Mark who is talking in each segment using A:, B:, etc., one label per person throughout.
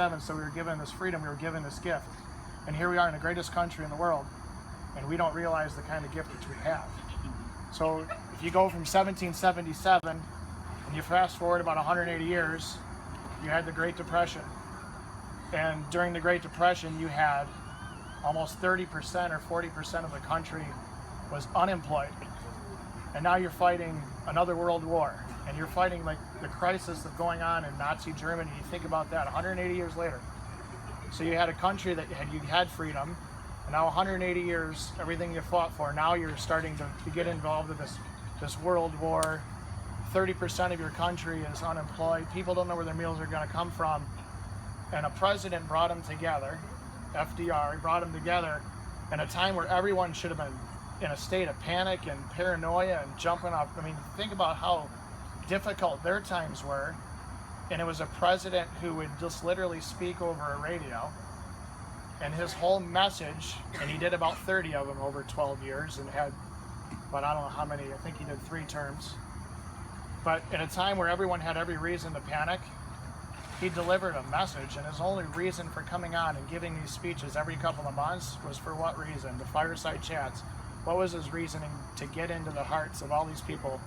A: So we were given this freedom, we were given this gift. And here we are in the greatest country in the world, and we don't realize the kind of gift that we have. So if you go from 1777 and you fast forward about 180 years, you had the Great Depression. And during the Great Depression, you had almost 30% or 40% of the country was unemployed. And now you're fighting another world war, and you're fighting like the crisis of going on in Nazi Germany. You think about that 180 years later. So you had a country that you had freedom, and now 180 years, everything you fought for, now you're starting to get involved with this world war. 30% of your country is unemployed. People don't know where their meals are going to come from. And a president brought them together, FDR, he brought them together in a time where everyone should have been in a state of panic and paranoia and jumping off. I mean, think about how difficult their times were. And it was a president who would just literally speak over a radio. And his whole message, and he did about 30 of them over 12 years and had, but I don't know how many, I think he did 3 terms. But in a time where everyone had every reason to panic, he delivered a message, and his only reason for coming on and giving these speeches every couple of months was for what reason? The fireside chats. What was his reasoning to get into the hearts of all these people?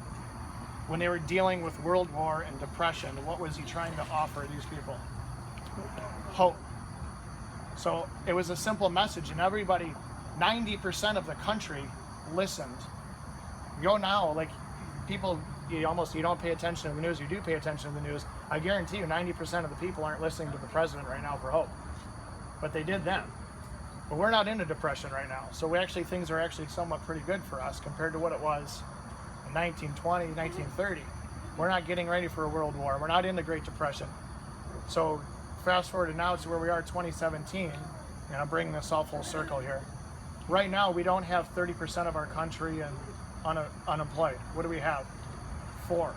A: When they were dealing with World War and depression, what was he trying to offer these people? Hope. So it was a simple message, and everybody, 90% of the country listened. Go now, like people, you don't pay attention to the news, you do pay attention to the news. I guarantee you 90% of the people aren't listening to the president right now for hope. But they did then. But we're not in a depression right now. So things are actually somewhat pretty good for us compared to what it was 1920, 1930. We're not getting ready for a world war. We're not in the Great Depression. So fast forward to now to where we are 2017, and I'm bringing this all full circle here. Right now, we don't have 30% of our country unemployed. What do we have? 4%.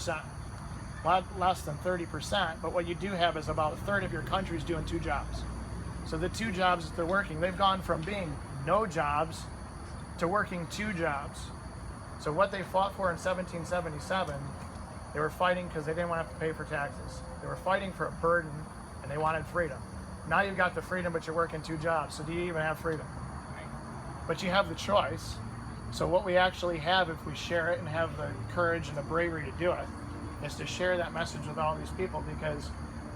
A: A lot less than 30%, but what you do have is about a third of your country is doing 2 jobs. So the 2 jobs that they're working, they've gone from being no jobs to working 2 jobs. So what they fought for in 1777, they were fighting because they didn't want to have to pay for taxes. They were fighting for a burden, and they wanted freedom. Now you've got the freedom, but you're working 2 jobs. So do you even have freedom? But you have the choice. So what we actually have, if we share it and have the courage and the bravery to do it, is to share that message with all these people, because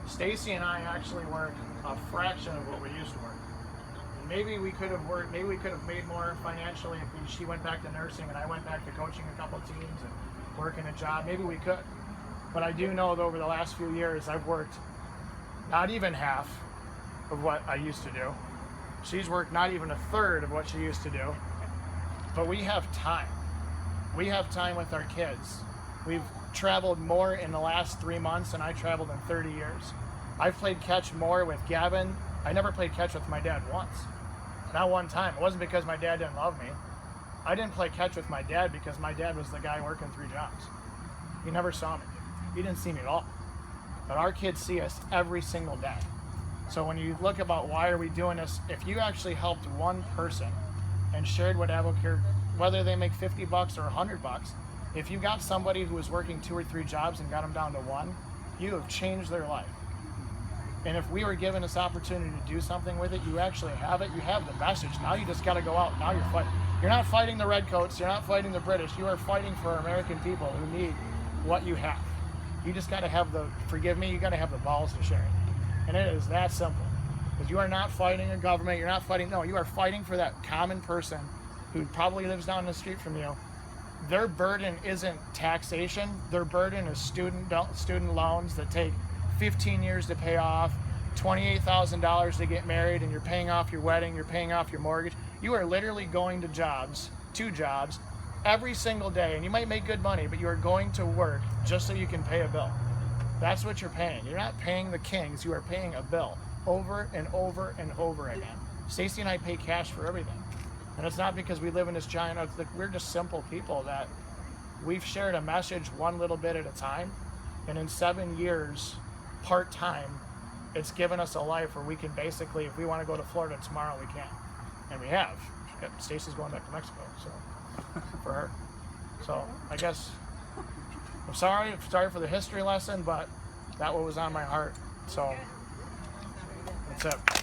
A: Stacy and I actually work a fraction of what we used to work. Maybe we could have made more financially if she went back to nursing and I went back to coaching a couple teams and working a job. Maybe we could. But I do know that over the last few years, I've worked not even half of what I used to do. She's worked not even a third of what she used to do. But we have time. We have time with our kids. We've traveled more in the last 3 months than I traveled in 30 years. I've played catch more with Gavin. I never played catch with my dad once. Not one time. It wasn't because my dad didn't love me. I didn't play catch with my dad because my dad was the guy working 3 jobs. He never saw me. He didn't see me at all. But our kids see us every single day. So when you look about why are we doing this, if you actually helped one person and shared what AdvoCare, whether they make $50 or $100, if you got somebody who was working 2 or 3 jobs and got them down to 1, you have changed their life. And if we were given this opportunity to do something with it, you actually have it. You have the message. Now you just got to go out. Now you're fighting. You're not fighting the Redcoats. You're not fighting the British. You are fighting for American people who need what you have. You just got to have you got to have the balls to share it. And it is that simple. Because you are not fighting a government. You are fighting for that common person who probably lives down the street from you. Their burden isn't taxation. Their burden is student loans that take 15 years to pay off, $28,000 to get married, and you're paying off your wedding, you're paying off your mortgage. You are literally going to 2 jobs, every single day, and you might make good money, but you are going to work just so you can pay a bill. That's what you're paying. You're not paying the kings, you are paying a bill over and over and over again. Stacy and I pay cash for everything. And it's not because we live in this giant, we're just simple people that we've shared a message one little bit at a time, and in 7 years, part-time, it's given us a life where we can basically, if we want to go to Florida tomorrow, we can. And we have. Stacy's going back to Mexico, so for her. So I guess I'm sorry for the history lesson, but that was on my heart. So That's it.